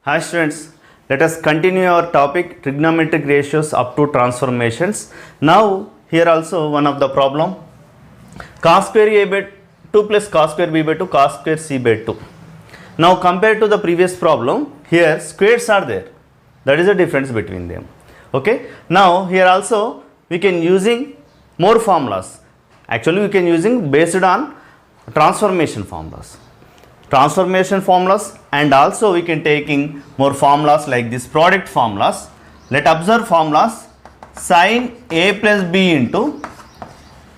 Hi students, let us continue our topic trigonometric ratios up to transformations. Now here also one of the problem, cos square a by 2 plus cos square b by 2 cos square c by 2. Now compared to the previous problem, here squares are there, that is the difference between them. Okay. Now here also we can using more formulas, actually we can using based on transformation formulas. And also we can taking more formulas like this product formulas. Let observe formulas sin a plus b into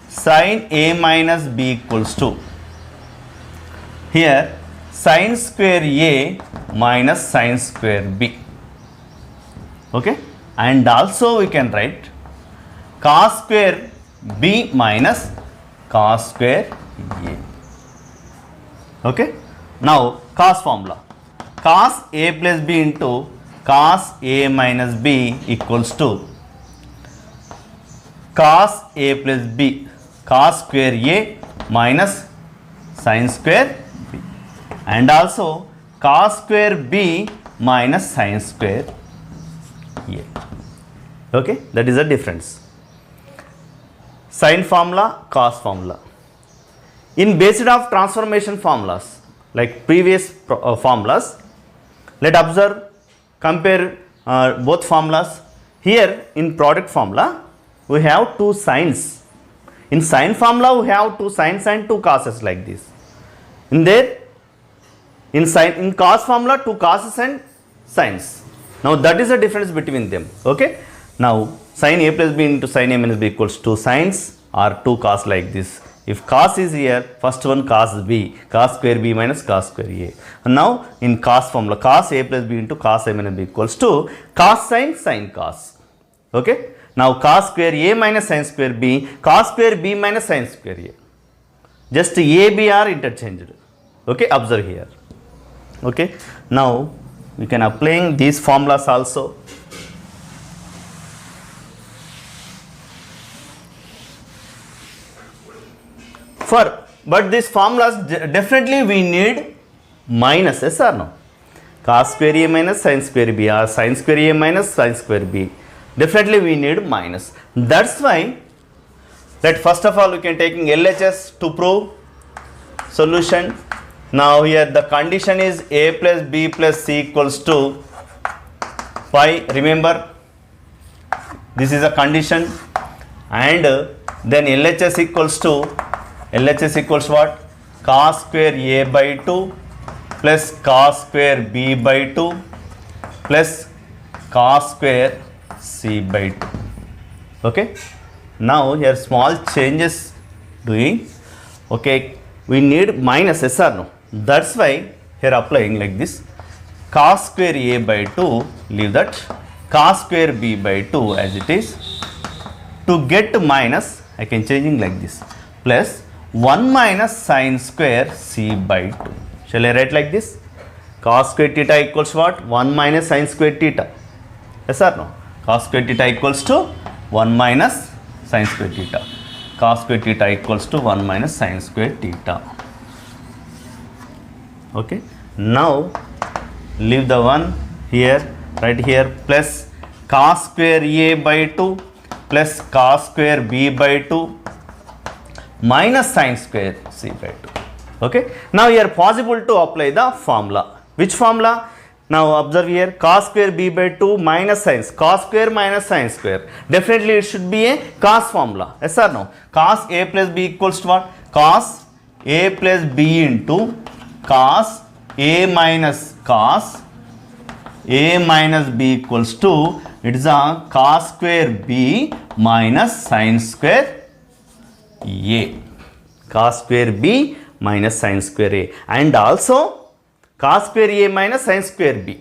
sin a minus b equals to, here sin square a minus sin square b. Okay, and also we can write cos square b minus cos square a. Okay. Now cos formula, cos a plus b into cos a minus b equals to cos a plus b cos square a minus sin square b, and also cos square b minus sin square a. Okay, that is the difference. Sin formula, cos formula. In basis of transformation formulas like previous formulas, let observe, compare both formulas. Here in product formula we have two sines. In sine formula we have two sines and two coses like this. In there in cos formula two coses and sines. Now that is the difference between them. Okay. Now sin a plus b into sin a minus b equals two sines or two cos like this. If cos is here, first one cos b, cos square b minus cos square a. And now in cos formula, cos a plus b into cos a minus b equals to cos sin sin cos. Okay. Now cos square a minus sin square b, cos square b minus sin square a. Just a b are interchanged. Okay. Observe here. Okay. Now we can applying these formulas also. But these formulas definitely we need minus, yes or no? Cos square a minus sin square b or sin square a minus sin square b. Definitely we need minus. That's why let first of all we can taking LHS to prove solution. Now here the condition is a plus b plus c equals to 5. Remember, this is a condition, and then LHS equals what? Cos square a by 2 plus cos square b by 2 plus cos square c by 2. Okay. Now here small changes doing. Okay. We need minus, yes or no? That's why here applying like this. Cos square a by 2, leave that. Cos square b by 2 as it is. To get minus, I can changing like this. Plus 1 minus sin square c by 2. Shall I write like this? Cos square theta equals what? 1 minus sin square theta. Yes or no? Cos square theta equals to 1 minus sin square theta. Cos square theta equals to 1 minus sin square theta. Okay. Now leave the 1 here, right here, plus cos square a by 2 plus cos square b by 2 minus sin square c by 2. Okay. Now here possible to apply the formula. Which formula? Now observe here, cos square b by 2 minus sin, cos square minus sin square. Definitely it should be a cos formula. Yes or no? Cos a plus b equals to what? Cos a plus b into cos a minus b equals to, it is a cos square b minus sin square a. Cos square b minus sin square a, and also cos square a minus sin square b.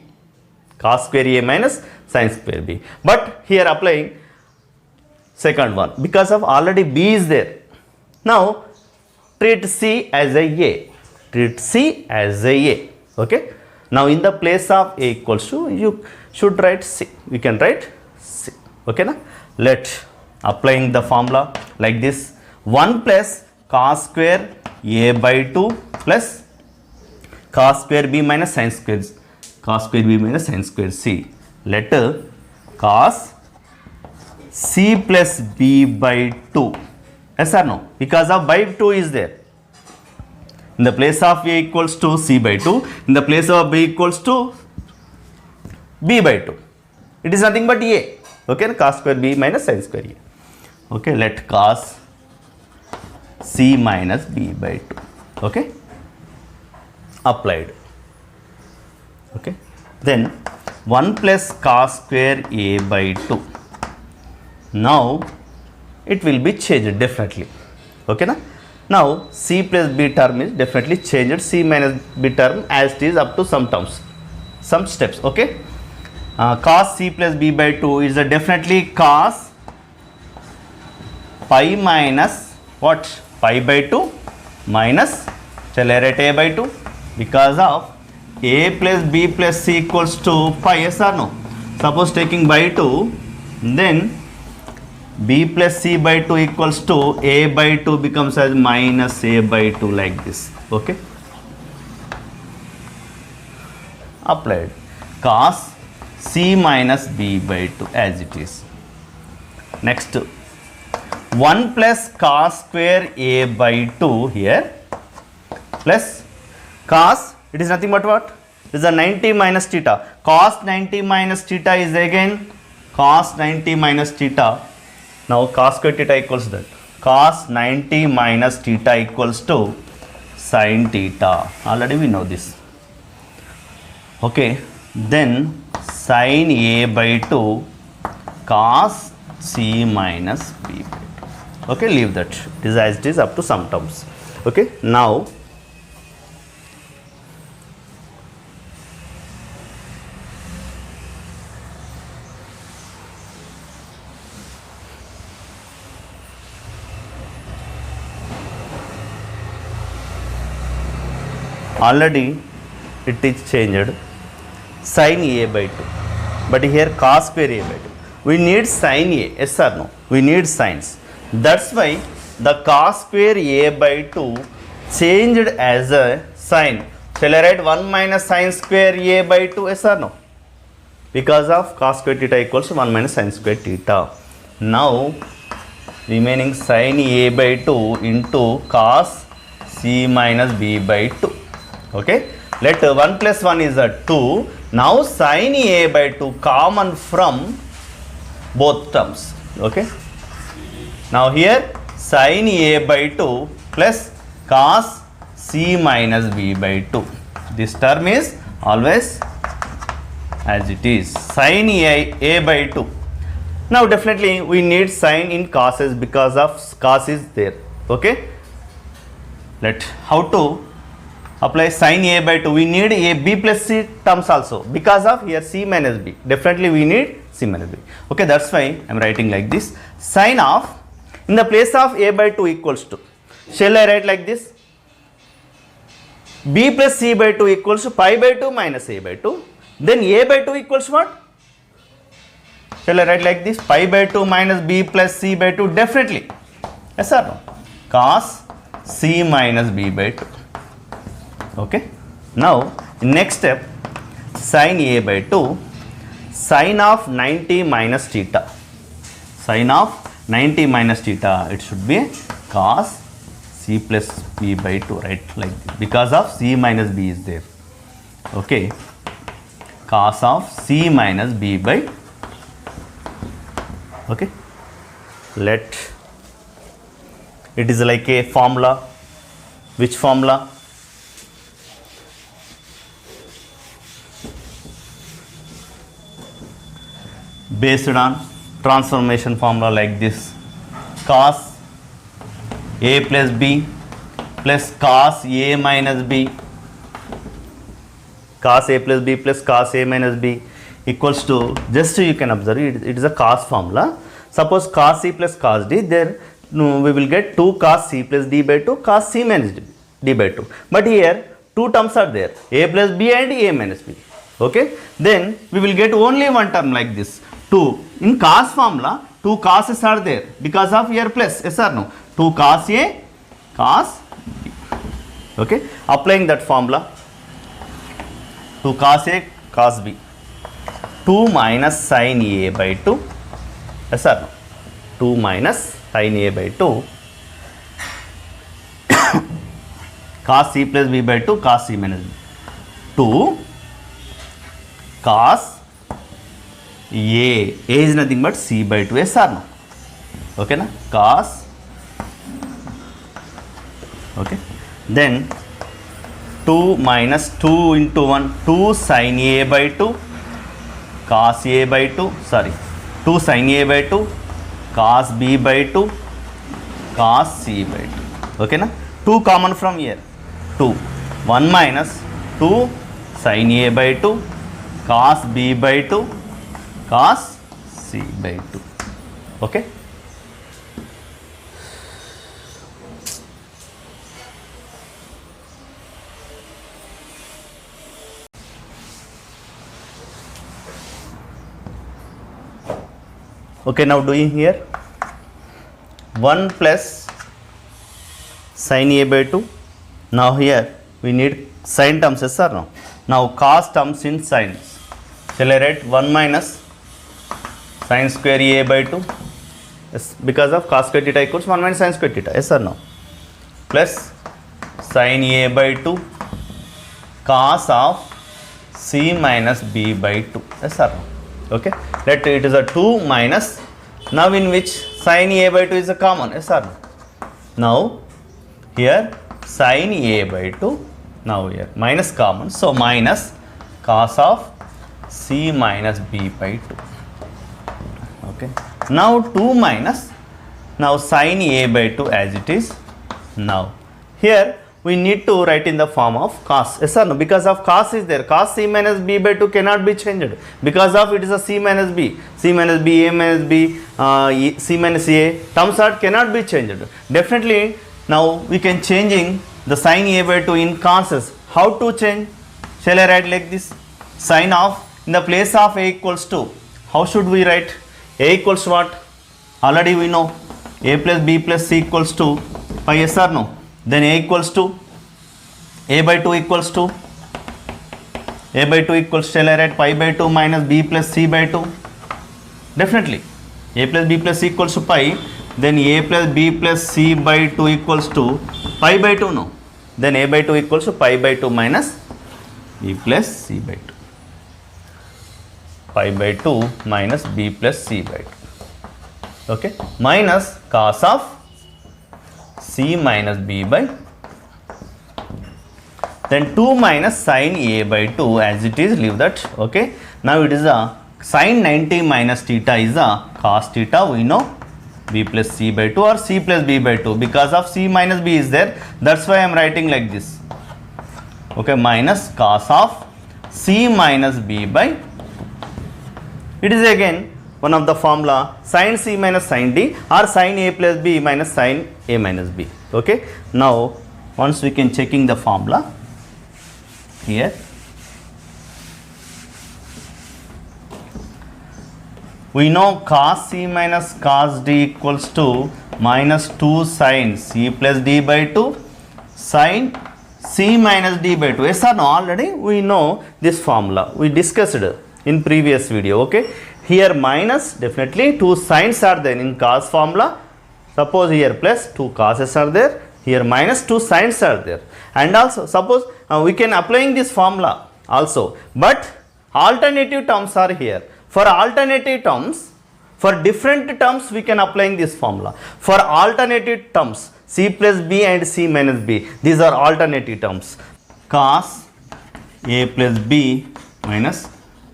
Cos square a minus sin square b. But here applying second one because of already b is there. Now treat c as a. Treat c as a. Okay. Now in the place of a equals to, you should write c. We can write c. Okay na? Let applying the formula like this. 1 plus cos square a by 2 plus cos square b minus sin square cos square b minus sin square c. Let cos c plus b by 2. Yes or no? Because of by 2 is there. In the place of a equals to c by 2, in the place of b equals to b by 2. It is nothing but a. Okay, cos square b minus sin square a. Okay, let cos c minus b by 2. Okay, applied. Okay, then 1 plus cos square a by 2. Now it will be changed definitely. Okay, na? Now c plus b term is definitely changed, c minus b term as it is up to some terms, some steps. Okay, cos c plus b by 2 is definitely cos pi minus what? Pi by 2 minus, shall I write a by 2? Because of a plus b plus c equals to pi, yes or no? Suppose taking by 2, then b plus c by 2 equals to a by 2 becomes as minus a by 2 like this. Okay, applied. Cos c minus b by 2 as it is. Next, 1 plus cos square a by 2 here plus cos, it is nothing but what? It is a 90 minus theta. Cos 90 minus theta is again cos 90 minus theta. Now cos square theta equals that. Cos 90 minus theta equals to sin theta. Already we know this. Okay, then sin a by 2 cos c minus b by 2. Okay, leave that. It is as it is up to some terms. Okay, now already it is changed sin a by 2, but here cos square a by 2. We need sin a, yes or no? We need sines. That's why the cos square a by 2 changed as a sin. Shall I write 1 minus sin square a by 2, yes or no? Because of cos square theta equals to 1 minus sin square theta. Now remaining sin a by 2 into cos c minus b by 2. Okay, let 1 plus 1 is a 2. Now sin a by 2 common from both terms. Okay, now here sin a by 2 plus cos c minus b by 2. This term is always as it is, sin a by 2. Now definitely we need sin in cos's because of cos is there. Okay, let how to apply sin a by 2. We need a b plus c terms also because of here c minus b. Definitely we need c minus b. Okay, that's why I am writing like this. Sin of, in the place of a by 2 equals to, shall I write like this? B plus c by 2 equals to pi by 2 minus a by 2. Then a by 2 equals what? Shall I write like this? Pi by 2 minus b plus c by 2. Definitely. Yes or no? Cos c minus b by 2. Okay. Now, in next step, sin a by 2, sin of 90 minus theta. Sin of 90 minus theta, it should be cos c plus b by 2, right? Like this. Because of c minus b is there. Okay. Cos of c minus b by, okay. Let, it is like a formula. Which formula? Based on transformation formula like this. Cos a plus b plus cos a minus b. Cos a plus b plus cos a minus b equals to, just you can observe it is a cos formula. Suppose cos c plus cos d, there we will get 2 cos c plus d by 2 cos c minus d by 2. But here 2 terms are there, a plus b and a minus b. Okay, then we will get only one term like this, 2. In cos formula 2 cos's are there because of here plus, yes or no? 2 cos a cos b. Okay, applying that formula, 2 cos a cos b. 2 minus sin a by 2. Yes or no? 2 minus sin a by 2 cos c plus b by 2 cos c minus b. 2 cos a is nothing but c by 2. Yes or no? Okay na? Cos. Okay. Then 2 minus 2 into 1, 2 sin a by 2 cos a by 2, sorry, 2 sin a by 2 cos b by 2 cos c by 2. Okay na? 2 common from here. 2. 1 minus 2 sin a by 2 cos b by 2 cos c by 2. Okay. Okay, now doing here 1 plus sin a by 2. Now here we need sin terms, yes or no? Now cos terms in sines. Shall I write 1 minus sin square a by 2? Yes, because of cos square theta equals 1 minus sin square theta, yes or no? Plus sin a by 2 cos of c minus b by 2, yes or no? Okay, let it is a 2 minus, now in which sin a by 2 is a common, yes or no? Now here sin a by 2, now here minus common, so minus cos of c minus b by 2. Okay, now 2 minus, now sin a by 2 as it is. Now here we need to write in the form of cos, yes or no? Because of cos is there, cos c minus b by 2 cannot be changed, because of it is a c minus b, c minus b, a minus b, c minus a, terms are cannot be changed. Definitely now we can changing the sin a by 2 in cos. How to change? Shall I write like this? Sin of, in the place of a equals to, how should we write? A equals what? Already we know, a plus b plus c equals to pi, yes or no? Then a equals to, a by 2 equals to, a by 2 equals, shall I write pi by 2 minus b plus c by 2? Definitely, a plus b plus c equals to pi, then a plus b plus c by 2 equals to pi by 2, no? Then a by 2 equals to pi by 2 minus b plus c by 2. Pi by 2 minus b plus c by 2. Okay, minus cos of c minus b by, then 2 minus sin a by 2 as it is, leave that. Okay, now it is a sin 90 minus theta is a cos theta, we know b plus c by 2 or c plus b by 2, because of c minus b is there, that's why I am writing like this. Okay, minus cos of c minus b by, it is again one of the formula sin c minus sin d or sin a plus b minus sin a minus b. Okay, now once we can checking the formula here, we know cos c minus cos d equals to minus 2 sin c plus d by 2 sin c minus d by 2. Yes or no? Already we know this formula, we discussed in previous video. Okay, here minus, definitely 2 sines are there in cos formula. Suppose here plus 2 coses are there, here minus 2 sines are there, and also suppose we can applying this formula also, but alternative terms are here. For alternative terms, for different terms we can applying this formula. For alternative terms, c plus b and c minus b, these are alternative terms. Cos a plus b minus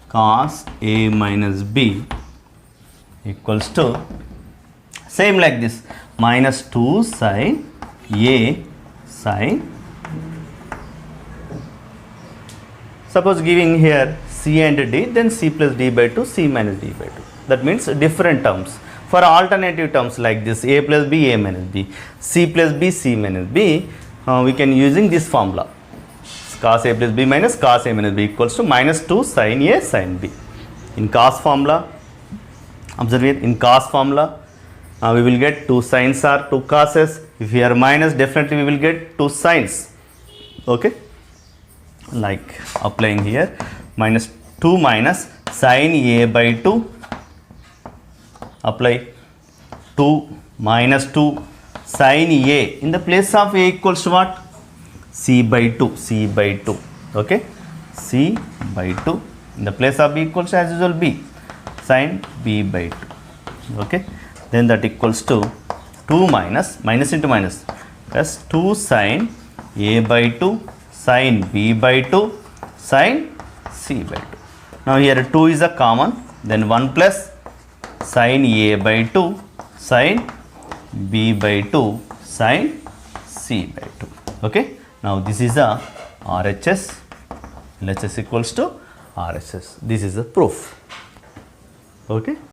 cos a minus b equals to, same like this, minus 2 sin a sin, suppose giving here c and d, then c plus d by 2, c minus d by 2. That means different terms. For alternative terms like this, a plus b, a minus b, c plus b, c minus b, we can using this formula. Cos a plus b minus cos a minus b equals to minus 2 sin a sin b. In cos formula, observe it, in cos formula we will get 2 sines or 2 coses. If we are minus, definitely we will get 2 sines. Okay, like applying here minus 2 minus sin a by 2, apply 2 minus 2 sin a, in the place of a equals to what? C by 2, C by 2, okay, C by 2, in the place of b equals to as usual b, sin b by 2, okay, then that equals to 2 minus, minus into minus, plus 2 sin a by 2 sin b by 2 sin c by 2. Now here 2 is a common, then 1 plus sin a by 2 sin b by 2 sin c by 2. Okay. Now this is a RHS, LHS equals to RHS. This is a proof. Okay.